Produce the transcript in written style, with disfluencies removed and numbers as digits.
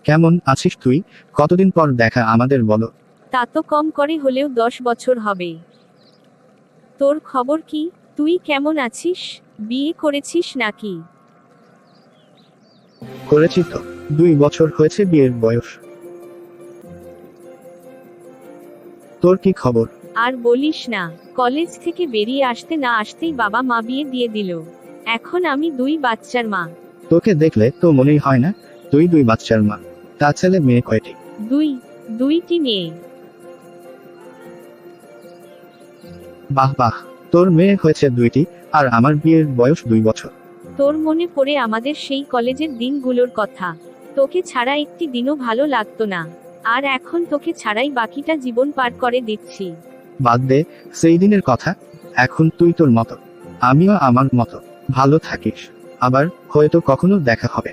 কেমন আছিস তুই? কতদিন পর দেখা আমাদের, বলো। তা তো কম করে হলেও 10 বছর হবে। তোর খবর কি? তুই কেমন আছিস? বিয়ে করেছিস নাকি? করেছি তো, 2 বছর হয়েছে বিয়ের বয়স। তোর কি খবর? আর বলিস না, কলেজ থেকে বেরিয়ে আসতে না আসতেই বাবা মা বিয়ে দিয়ে দিল। এখন আমি 2 বাচ্চার মা। তোকে দেখলে তো মনেই হয় না তুই 2 বাচ্চার মা। তা ছেলে মেয়ে কয়টি? 2টি মেয়ে। বাহ বাহ, তোর মেয়ে হয়েছে 2টি, আর আমার বিয়ের বয়স 2 বছর। তোর মনে পড়ে আমাদের সেই কলেজের দিনগুলোর কথা। তোকে ছাড়া একটি দিনও ভালো লাগতো না। আর এখন তোকে ছাড়াই বাকিটা জীবন পার করে দিচ্ছি। বাদ দে সেই দিনের কথা। এখন তুই তোর মতো, আমিও আমার মতো। ভালো থাকিস। আবার হয়তো কখনো দেখা হবে।